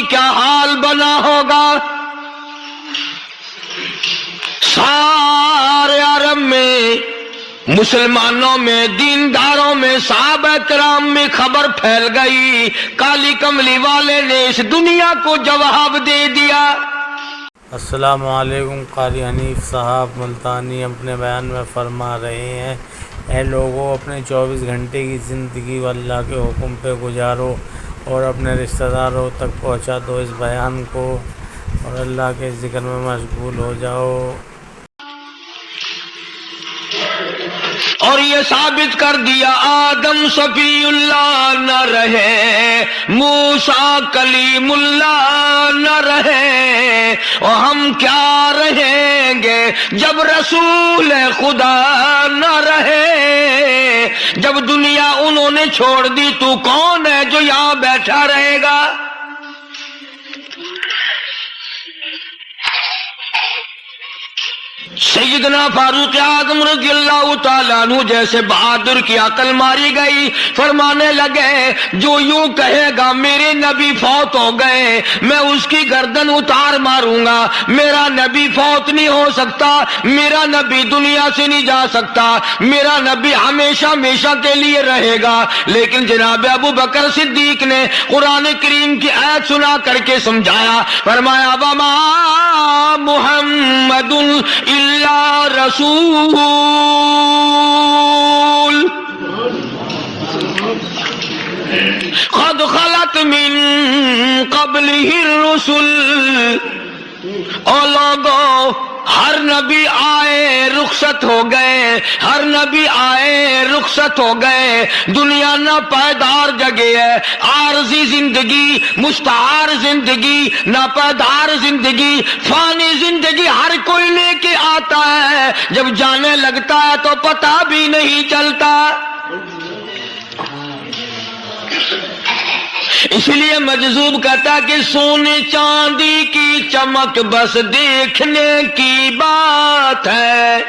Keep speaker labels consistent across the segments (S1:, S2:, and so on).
S1: کیا حال بنا ہوگا. سارے عرب میں، مسلمانوں میں، دینداروں میں، صحابہ کرام میں خبر پھیل گئی. کالی کملی والے نے اس دنیا کو جواب دے دیا.
S2: السلام علیکم. قاری حنیف صاحب ملتانی اپنے بیان میں فرما رہے ہیں، اے لوگوں، اپنے 24 گھنٹے کی زندگی و اللہ کے حکم پہ گزارو اور اپنے رشتہ داروں تک پہنچا دو اس بیان کو اور اللہ کے ذکر میں مشغول ہو جاؤ.
S1: اور یہ ثابت کر دیا آدم صفی اللہ نہ رہے، موسیٰ کلیم اللہ نہ رہے، اور ہم کیا رہیں گے جب رسول خدا نہ رہے. جب دنیا انہوں نے چھوڑ دی تو کون ہے جو یہاں بیٹھا رہے گا؟ سیدنا فاروق اعظم رضی اللہ تعالیٰ عنہ جیسے بہادر کی عقل ماری گئی، فرمانے لگے جو یوں کہے گا میرے نبی فوت ہو گئے، میں اس کی گردن اتار ماروں گا. میرا نبی فوت نہیں ہو سکتا، میرا نبی دنیا سے نہیں جا سکتا، میرا نبی ہمیشہ ہمیشہ کے لیے رہے گا. لیکن جناب ابو بکر صدیق نے قرآن کریم کی آیت سنا کر کے سمجھایا، فرمایا وما محمد اللہ رسول قد خلت من قبلہ الرسل. او لوگو، ہر نبی آئے رخصت ہو گئے، ہر نبی آئے رخصت ہو گئے. دنیا نہ پائیدار جگہ ہے، عارضی زندگی، مستعار زندگی، نہ پائیدار زندگی، فانی زندگی ہر کوئی لے کے آتا ہے، جب جانے لگتا ہے تو پتہ بھی نہیں چلتا. اس لیے مجذوب کہتا کہ سونے چاندی کی چمک بس دیکھنے کی بات ہے،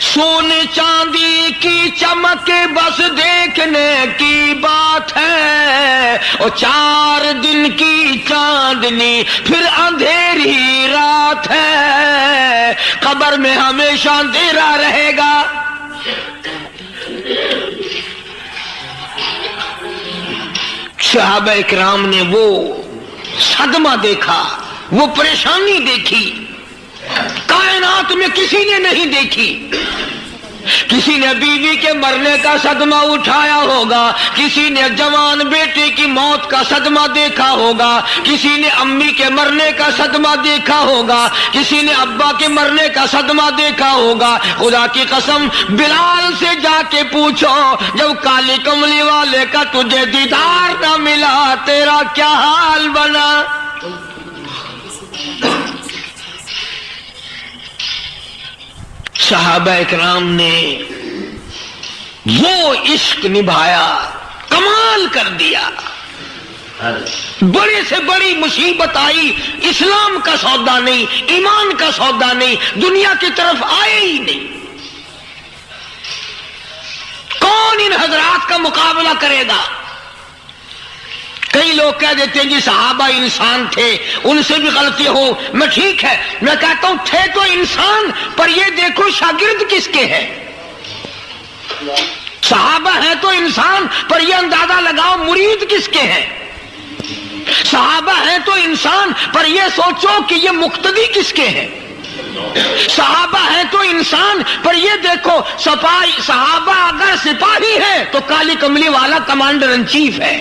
S1: سونے چاندی کی چمک بس دیکھنے کی بات ہے، اور 4 دن کی چاندنی پھر اندھیری رات ہے، قبر میں ہمیشہ اندھیرا رہے گا. صحابہ اکرام نے وہ صدمہ دیکھا، وہ پریشانی دیکھی، کائنات میں کسی نے نہیں دیکھی. کسی نے بیوی کے مرنے کا صدمہ اٹھایا ہوگا، کسی نے جوان بیٹے کی موت کا صدمہ دیکھا ہوگا، کسی نے امی کے مرنے کا صدمہ دیکھا ہوگا، کسی نے ابا کے مرنے کا صدمہ دیکھا ہوگا. خدا کی قسم بلال سے جا کے پوچھو، جب کالی کملی والے کا تجھے دیدار نہ ملا تیرا کیا حال بنا؟ صحابہ اکرام نے وہ عشق نبھایا، کمال کر دیا. بڑے سے بڑی مصیبت آئی، اسلام کا سودا نہیں، ایمان کا سودا نہیں، دنیا کی طرف آئے ہی نہیں. کون ان حضرات کا مقابلہ کرے گا؟ کئی لوگ کہہ دیتے ہیں جی صحابہ انسان تھے، ان سے بھی غلطی ہو. میں ٹھیک ہے، میں کہتا ہوں تھے تو انسان، پر یہ دیکھو شاگرد کس کے ہیں. صحابہ ہیں تو انسان، پر یہ اندازہ لگاؤ مرید کس کے ہیں. صحابہ ہیں تو انسان، پر یہ سوچو کہ یہ مقتدی کس کے ہیں. صحابہ ہیں تو انسان، پر یہ دیکھو صحابہ اگر سپاہی ہے تو کالی کملی والا کمانڈر ان چیف ہے.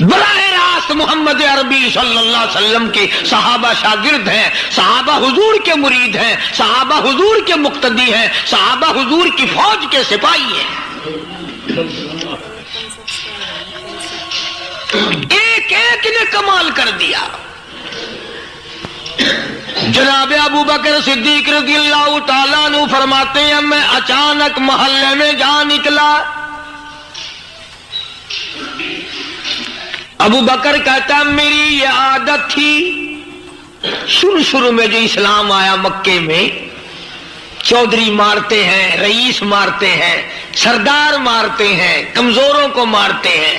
S1: براہ راست محمد عربی صلی اللہ علیہ وسلم کے صحابہ شاگرد ہیں، صحابہ حضور کے مرید ہیں، صحابہ حضور کے مقتدی ہیں، صحابہ حضور کی فوج کے سپاہی ہیں. ایک ایک نے کمال کر دیا. جناب ابو بکر صدیق رضی اللہ تعالیٰ عنہ فرماتے ہیں میں اچانک محلے میں جا نکلا. ابو بکر کہتا میری یہ عادت تھی، شروع میں جو اسلام آیا مکے میں، چودھری مارتے ہیں، رئیس مارتے ہیں، سردار مارتے ہیں، کمزوروں کو مارتے ہیں.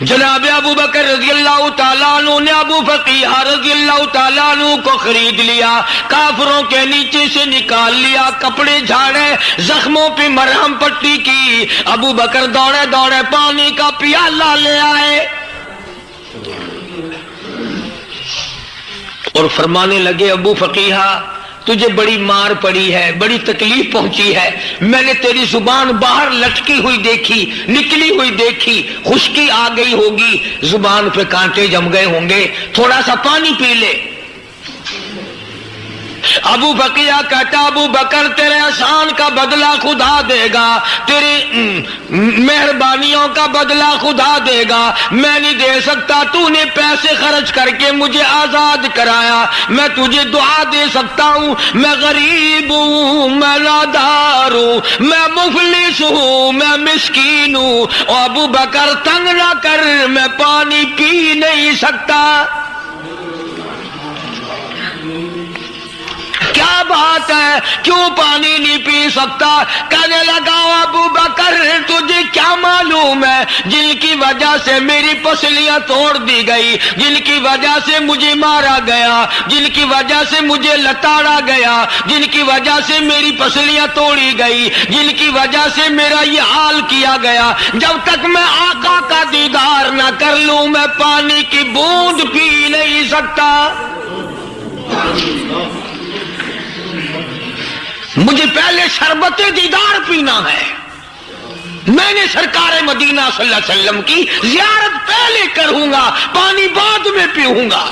S1: جناب ابو بکر رضی اللہ تعالیٰ عنہ نے ابو فقیہ رضی اللہ تعالیٰ عنہ کو خرید لیا، کافروں کے نیچے سے نکال لیا، کپڑے جھاڑے، زخموں پہ مرہم پٹی کی۔ ابو بکر دوڑے دوڑے پانی کا پیالہ لے آئے اور فرمانے لگے ابو فقیہ تجھے بڑی مار پڑی ہے، بڑی تکلیف پہنچی ہے، میں نے تیری زبان باہر لٹکی ہوئی دیکھی، نکلی ہوئی دیکھی، خشکی آ گئی ہوگی، زبان پہ کانٹے جم گئے ہوں گے، تھوڑا سا پانی پی لے۔ ابو بقیہ کہتا ابو بکر تیرے احسان کا بدلہ خدا دے گا، تیری مہربانیوں کا بدلہ خدا دے گا، میں نہیں دے سکتا، تو نے پیسے خرچ کر کے مجھے آزاد کرایا، میں تجھے دعا دے سکتا ہوں، میں غریب ہوں، میں نادار ہوں، میں مفلس ہوں، میں مسکین ہوں، اور ابو بکر تنگ نہ کر، میں پانی پی نہیں سکتا۔ کیا بات ہے، کیوں پانی نہیں پی سکتا؟ کہنے لگا ابو بکر تجھے کیا معلوم ہے جن کی وجہ سے میری پسلیاں توڑ دی گئی، جن کی وجہ سے مجھے مارا گیا، جن کی وجہ سے مجھے لتاڑا گیا، جن کی وجہ سے میری پسلیاں توڑی گئی، جن کی وجہ سے میرا یہ حال کیا گیا، جب تک میں آقا کا دیدار نہ کر لوں میں پانی کی بوند پی نہیں سکتا۔ مجھے پہلے شربت دیدار پینا ہے، میں نے سرکار مدینہ صلی اللہ علیہ وسلم کی زیارت پہلے کروں گا، پانی بعد میں پیوں گا۔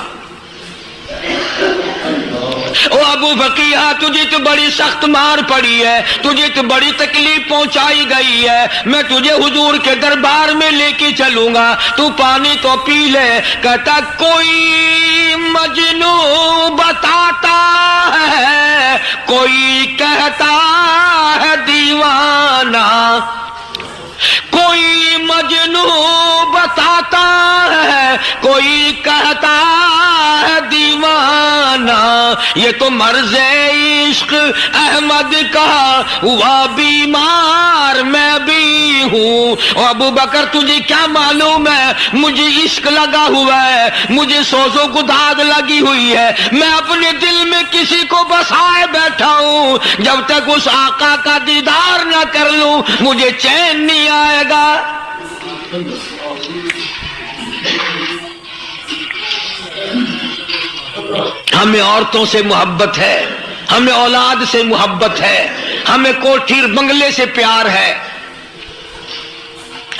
S1: او ابو فقیہ تجھے تو بڑی سخت مار پڑی ہے، تجھے تو بڑی تکلیف پہنچائی گئی ہے، میں تجھے حضور کے دربار میں لے کے چلوں گا، تو پانی تو پی لے۔ کہتا کوئی مجنون بتاتا ہے، کوئی کہتا ہے دیوانہ، کوئی مجنون بتاتا ہے، کوئی کہتا ہے دیوانہ، یہ تو مرض عشق احمد کا ہوا بیمار میں بھی ہوں۔ اور ابو بکر تجھے کیا معلوم ہے مجھے عشق لگا ہوا ہے، مجھے سوزو گداد لگی ہوئی ہے، میں اپنے دل میں کسی کو بسائے بیٹھا ہوں، جب تک اس آقا کا دیدار نہ کر لوں مجھے چین نہیں آئے گا۔ ہمیں عورتوں سے محبت ہے، ہمیں اولاد سے محبت ہے، ہمیں کوٹھی بنگلے سے پیار ہے،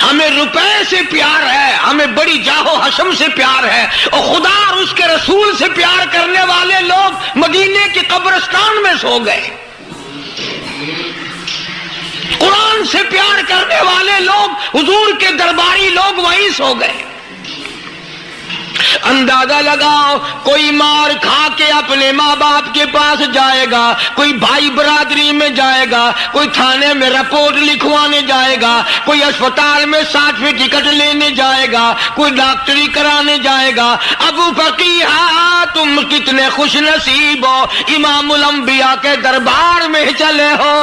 S1: ہمیں روپے سے پیار ہے، ہمیں بڑی جاہ و حشم سے پیار ہے، اور خدا اور اس کے رسول سے پیار کرنے والے لوگ مدینے کے قبرستان میں سو گئے، قرآن سے پیار کرنے والے لوگ حضور کے درباری لوگ وہیں سو گئے۔ اندازہ لگاؤ کوئی مار کھا کے اپنے ماں باپ کے پاس جائے گا، کوئی بھائی برادری میں جائے گا، کوئی تھانے میں رپورٹ لکھوانے جائے گا، کوئی اسپتال میں سرٹیفکیٹ لینے جائے گا، کوئی ڈاکٹری کرانے جائے گا۔ ابو فقیہ تم کتنے خوش نصیب ہو، امام الانبیاء کے دربار میں چلے ہو۔